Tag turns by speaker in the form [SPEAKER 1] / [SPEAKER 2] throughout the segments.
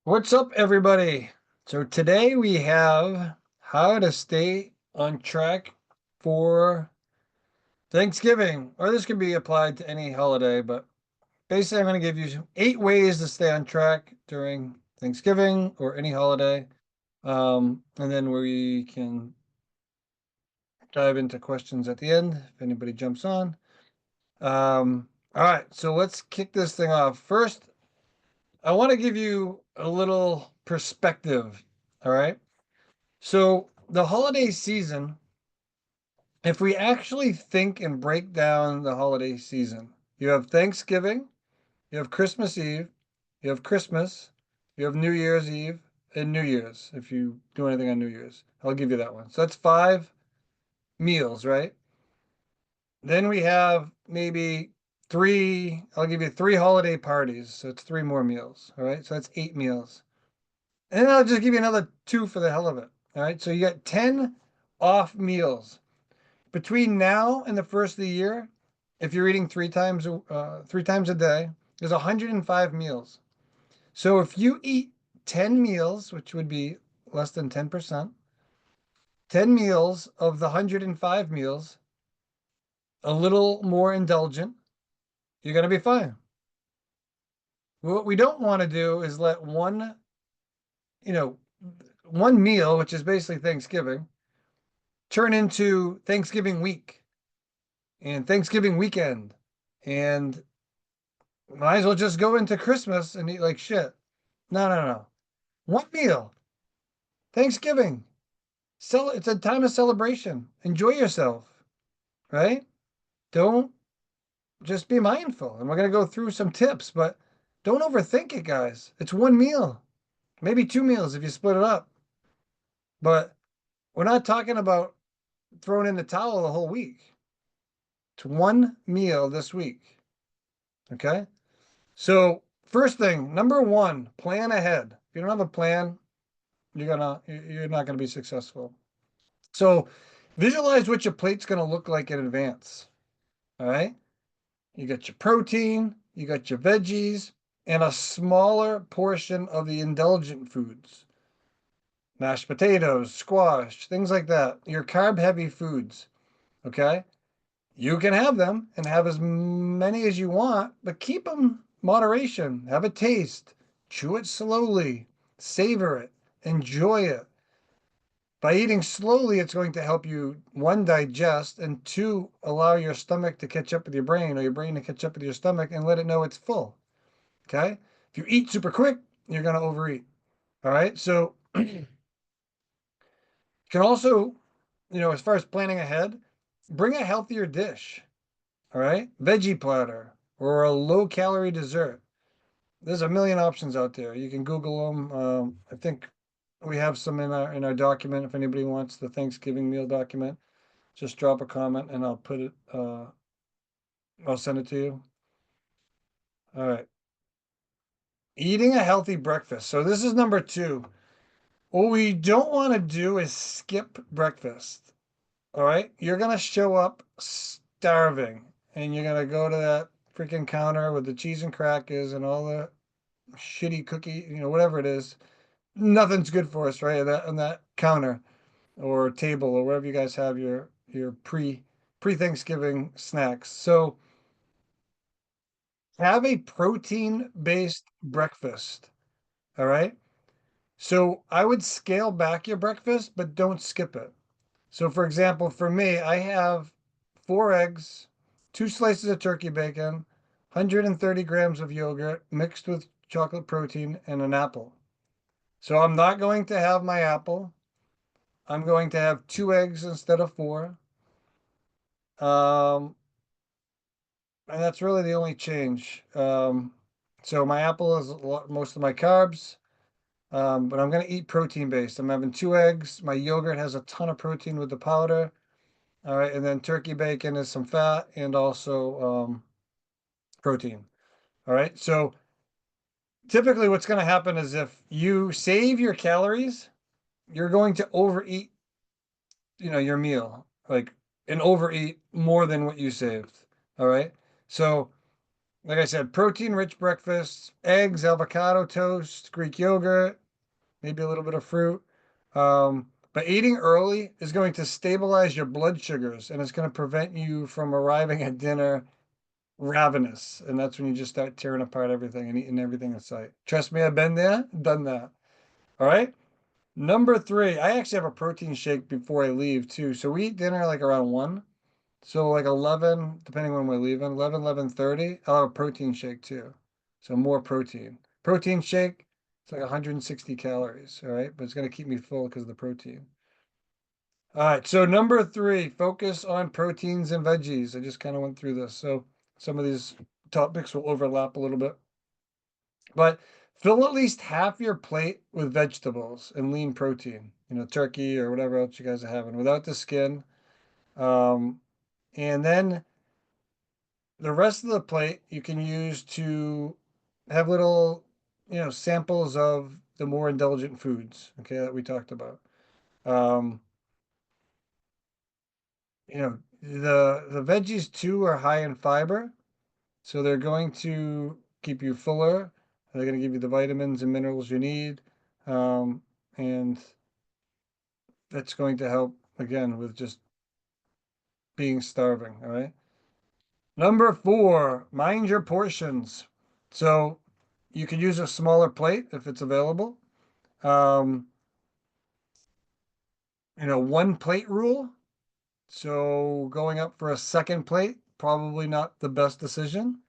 [SPEAKER 1] What's up, everybody? So today we have how to stay on track for Thanksgiving, or this can be applied to any holiday, but basically I'm going to give you 8 ways to stay on track during Thanksgiving or any holiday. And then we can dive into questions at the end if anybody jumps on. All right, so let's kick this thing off. First, I want to give you a little perspective. All right. So the holiday season, if we actually think and break down the holiday season, you have Thanksgiving, you have Christmas Eve, you have Christmas, you have New Year's Eve, and New Year's, if you do anything on New Year's. I'll give you that one. So that's 5 meals, right? Then we have maybe I'll give you 3 holiday parties. So it's 3 more meals. All right. So that's 8 meals. And then I'll just give you another 2 for the hell of it. All right. So you got 10 off meals. Between now and the first of the year, if you're eating 3 times a day, there's 105 meals. So if you eat 10 meals, which would be less than 10%, 10 meals of the 105 meals, a little more indulgent, you're going to be fine. What we don't want to do is let you know, one meal, which is basically Thanksgiving, turn into Thanksgiving week and Thanksgiving weekend and might as well just go into Christmas and eat like shit. No, no, no. One meal. Thanksgiving. It's a time of celebration. Enjoy yourself, right? Don't just be mindful. And we're going to go through some tips, but don't overthink it, guys. It's one meal, maybe 2 meals if you split it up. But we're not talking about throwing in the towel the whole week. It's one meal this week. Okay. So, first thing, number one, plan ahead. If you don't have a plan, you're not gonna be successful. So visualize what your plate's gonna look like in advance. All right. You got your protein, you got your veggies, and a smaller portion of the indulgent foods. Mashed potatoes, squash, things like that. Your carb heavy foods. Okay. You can have them and have as many as you want, but keep them moderation. Have a taste. Chew it slowly. Savor it. Enjoy it. By eating slowly, it's going to help you, one, digest, and two, allow your stomach to catch up with your brain or your brain to catch up with your stomach and let it know it's full. Okay? If you eat super quick, you're going to overeat. All right? So you can also, as far as planning ahead, bring a healthier dish. All right? Veggie platter or a low calorie dessert. There's a million options out there. You can Google them. I think we have some in our document. If anybody wants the Thanksgiving meal document, just drop a comment and I'll send it to you. All right. Eating a healthy breakfast. So this is number 2. What we don't want to do is skip breakfast. All right. You're going to show up starving and you're going to go to that freaking counter with the cheese and crackers and all the shitty cookie, whatever it is. Nothing's good for us, right? On that counter or table or wherever you guys have your pre-Thanksgiving snacks. So have a protein-based breakfast. All right. So I would scale back your breakfast, but don't skip it. So for example, for me, I have 4 eggs, 2 slices of turkey bacon, 130 grams of yogurt mixed with chocolate protein, and an apple. So I'm not going to have my apple. I'm going to have 2 eggs instead of 4. Um, and that's really the only change. So my apple is most of my carbs, but I'm going to eat protein based. I'm having 2 eggs. My yogurt has a ton of protein with the powder. All right, and then turkey bacon is some fat and also protein. All right, so typically what's going to happen is if you save your calories, you're going to overeat, your meal, like and overeat more than what you saved. All right, so like I said, protein-rich breakfast, eggs, avocado toast, Greek yogurt, maybe a little bit of fruit. But eating early is going to stabilize your blood sugars and it's going to prevent you from arriving at dinner ravenous. And that's when you just start tearing apart everything and eating everything in sight. Trust me, I've been there, done that. All right. Number three, I actually have a protein shake before I leave too. So we eat dinner like around 1. So like 11, depending when we're leaving, 11, 11:30, I'll have a protein shake too. So more protein. Protein shake, it's like 160 calories, all right? But it's going to keep me full because of the protein. All right, so number three, focus on proteins and veggies. I just kind of went through this. So some of these topics will overlap a little bit. But fill at least half your plate with vegetables and lean protein, turkey or whatever else you guys are having without the skin. Um, and then the rest of the plate you can use to have little, samples of the more indulgent foods, okay, that we talked about. Um, the veggies too are high in fiber, so they're going to keep you fuller. They're going to give you the vitamins and minerals you need. And that's going to help again with just being starving, all right? Number four, mind your portions. So you could use a smaller plate if it's available. Um, one plate rule. So going up for a second plate, probably not the best decision.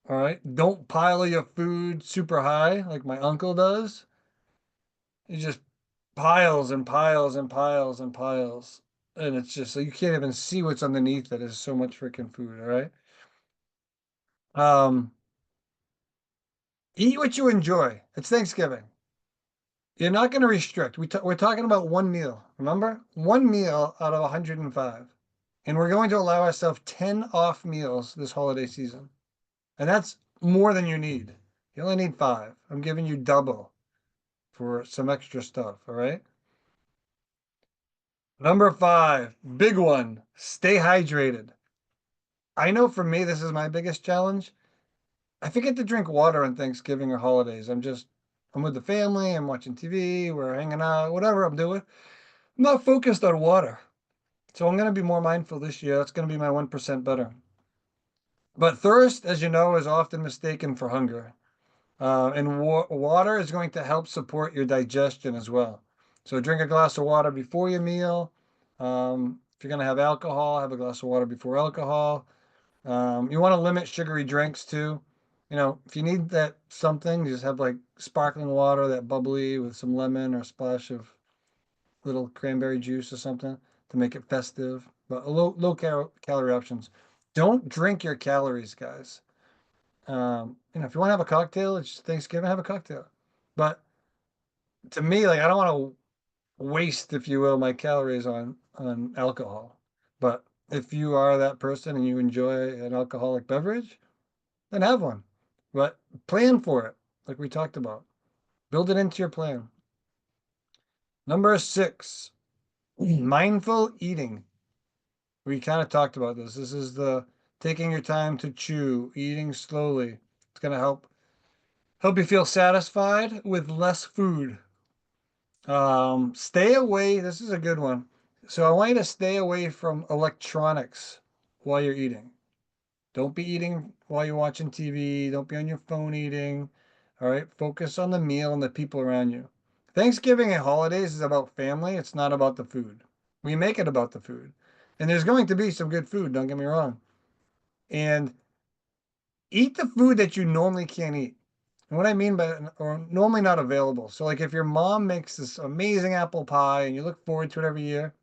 [SPEAKER 1] All right. Don't pile your food super high like my uncle does. He just piles and piles and piles and piles. And it's just so you can't even see what's underneath it. There's so much freaking food. All right. Um, Eat what you enjoy. It's Thanksgiving. You're not going to restrict. We're talking about one meal. Remember? One meal out of 105. And we're going to allow ourselves 10 off meals this holiday season. And that's more than you need. You only need 5. I'm giving you double for some extra stuff. All right. Number 5, big one, stay hydrated. I know for me, this is my biggest challenge. I forget to drink water on Thanksgiving or holidays. I'm with the family, I'm watching TV, we're hanging out, whatever I'm doing. I'm not focused on water. So I'm going to be more mindful this year. That's going to be my 1% better. But thirst, as you know, is often mistaken for hunger. And water is going to help support your digestion as well. So drink a glass of water before your meal. If you're going to have alcohol, have a glass of water before alcohol. You want to limit sugary drinks too. If you need that something, just have like sparkling water, that bubbly with some lemon or a splash of little cranberry juice or something to make it festive. But a low calorie options. Don't drink your calories, guys. If you want to have a cocktail, it's Thanksgiving, have a cocktail. But to me, like I don't want to waste, if you will, my calories on alcohol. But if you are that person and you enjoy an alcoholic beverage, then have one. But plan for it, like we talked about. Build it into your plan. Number 6, mindful eating. We kind of talked about this. This is the taking your time to chew, eating slowly. It's going to help you feel satisfied with less food. Stay away. This is a good one. So I want you to stay away from electronics while you're eating. Don't be eating while you're watching TV. Don't be on your phone eating. All right. Focus on the meal and the people around you. Thanksgiving and holidays is about family. It's not about the food. We make it about the food. And there's going to be some good food, don't get me wrong. And eat the food that you normally can't eat. And what I mean by or normally not available. So like if your mom makes this amazing apple pie and you look forward to it every year,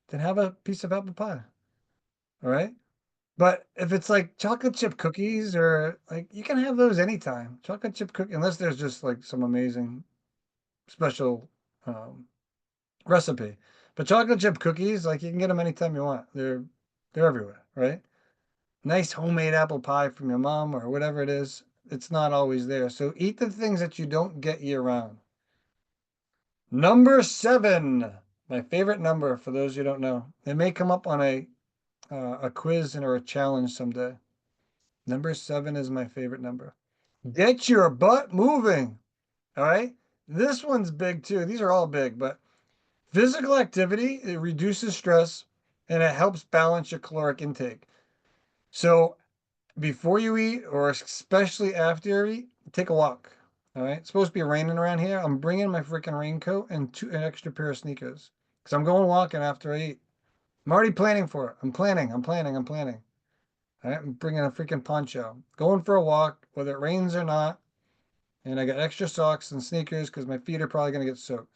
[SPEAKER 1] then have a piece of apple pie. All right. But if it's like chocolate chip cookies or like you can have those anytime. Chocolate chip cookie, unless there's just like some amazing special um, recipe. But chocolate chip cookies, like you can get them anytime you want. They're everywhere, right? Nice homemade apple pie from your mom or whatever it is. It's not always there. So eat the things that you don't get year round. Number 7, my favorite number for those who don't know. It may come up on a quiz and or a challenge someday. Number 7 is my favorite number. Get your butt moving. All right. This one's big too. These are all big, but physical activity, it reduces stress and it helps balance your caloric intake. So before you eat, or especially after you eat, take a walk. All right. It's supposed to be raining around here. I'm bringing my freaking raincoat and an extra pair of sneakers because I'm going walking after I eat. I'm already planning for it. I'm planning. All right. I'm bringing a freaking poncho, going for a walk, whether it rains or not. And I got extra socks and sneakers because my feet are probably going to get soaked.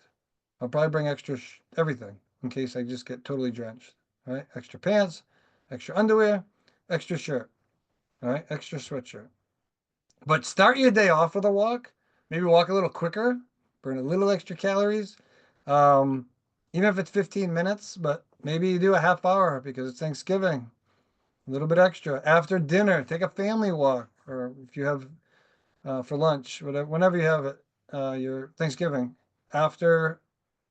[SPEAKER 1] I'll probably bring extra everything in case I just get totally drenched. All right. Extra pants, extra underwear, extra shirt. All right. Extra sweatshirt. But start your day off with a walk. Maybe walk a little quicker, burn a little extra calories. Um, Even if it's 15 minutes, but maybe you do a half hour because it's Thanksgiving. A little bit extra. After dinner, take a family walk, or if you have for lunch, whatever, whenever you have it, your Thanksgiving. After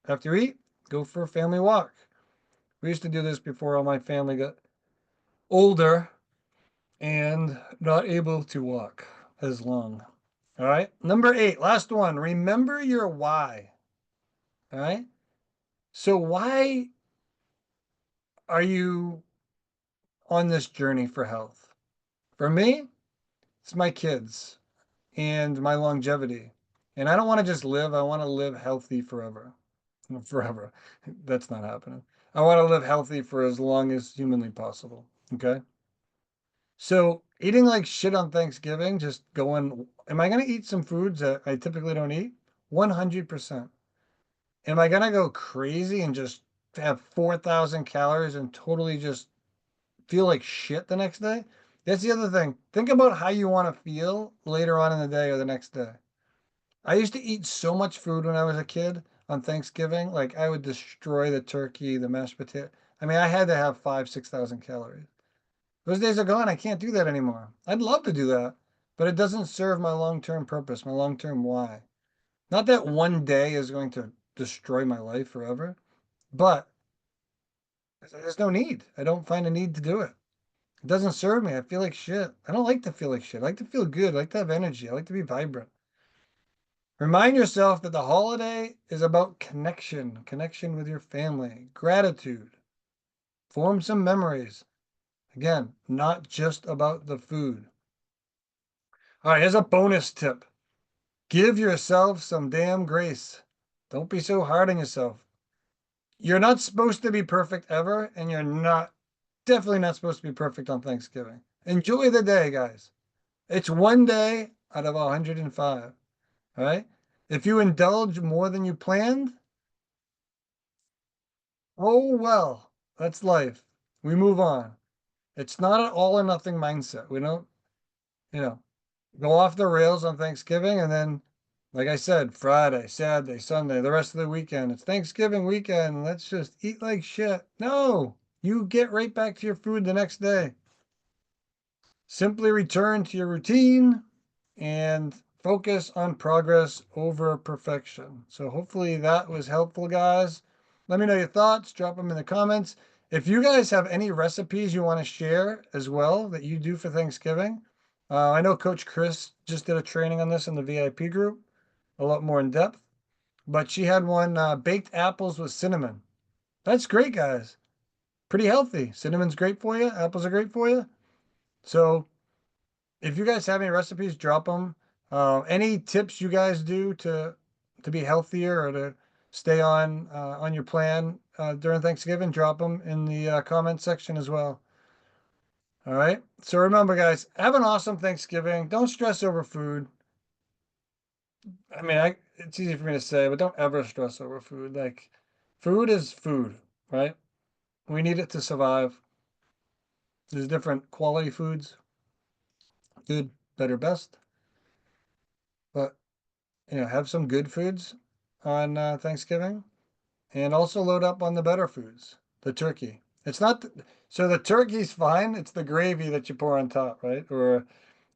[SPEAKER 1] after you eat, go for a family walk. We used to do this before all my family got older and not able to walk as long. All right. Number 8, last one. Remember your why. All right. So, why are you on this journey for health? For me, it's my kids and my longevity. And I don't want to just live, I want to live healthy forever. Forever. That's not happening. I want to live healthy for as long as humanly possible. Okay. So, eating like shit on Thanksgiving, just going, am I going to eat some foods that I typically don't eat? 100%. Am I gonna go crazy and just have 4,000 calories and totally just feel like shit the next day? That's the other thing. Think about how you want to feel later on in the day or the next day. I used to eat so much food when I was a kid on Thanksgiving. Like I would destroy the turkey, the mashed potato. I mean, I had to have 5, 6,000 calories. Those days are gone. I can't do that anymore. I'd love to do that, but it doesn't serve my long-term purpose, my long-term why. Not that one day is going to destroy my life forever, but there's no need. I don't find a need to do it. It doesn't serve me. I feel like shit. I don't like to feel like shit. I like to feel good. I like to have energy. I like to be vibrant. Remind yourself that the holiday is about connection, connection with your family, gratitude, form some memories. Again, not just about the food. All right, here's a bonus tip. Give yourself some damn grace. Don't be so hard on yourself. You're not supposed to be perfect ever, and you're not definitely not supposed to be perfect on Thanksgiving. Enjoy the day, guys. It's one day out of 105. All right. If you indulge more than you planned, oh well, that's life. We move on. It's not an all or nothing mindset. We don't, you know, go off the rails on Thanksgiving and then, like I said, Friday, Saturday, Sunday, the rest of the weekend. It's Thanksgiving weekend. Let's just eat like shit. No, you get right back to your food the next day. Simply return to your routine and focus on progress over perfection. So hopefully that was helpful, guys. Let me know your thoughts. Drop them in the comments. If you guys have any recipes you want to share as well that you do for Thanksgiving, I know Coach Chris just did a training on this in the VIP group, a lot more in depth. But she had one baked apples with cinnamon. That's great, guys. Pretty healthy. Cinnamon's great for you. Apples are great for you. So if you guys have any recipes, drop them. Any tips you guys do to be healthier or to stay on your plan during Thanksgiving, drop them in the comment section as well. All right. So remember, guys, have an awesome Thanksgiving. Don't stress over food. I mean, it's easy for me to say, but don't ever stress over food. Like, food is food, right? We need it to survive. There's different quality foods, good, better, best. But have some good foods on Thanksgiving and also load up on the better foods, the turkey. It's not, so the turkey's fine. It's the gravy that you pour on top, right? Or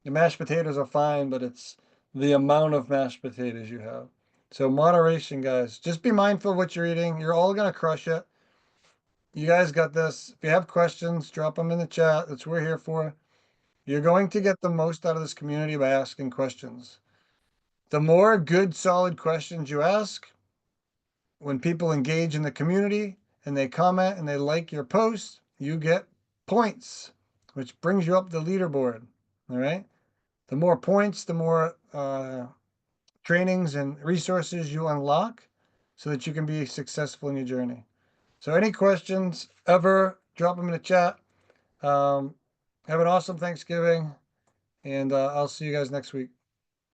[SPEAKER 1] the mashed potatoes are fine, but it's the amount of mashed potatoes you have. So moderation, guys. Just be mindful of what you're eating. You're all going to crush it. You guys got this. If you have questions, drop them in the chat. That's what we're here for. You're going to get the most out of this community by asking questions. The more good, solid questions you ask, when people engage in the community and they comment and they like your post, you get points, which brings you up the leaderboard. All right. The more points, the more trainings and resources you unlock so that you can be successful in your journey. So, any questions ever, drop them in the chat. Have an awesome Thanksgiving, and I'll see you guys next week.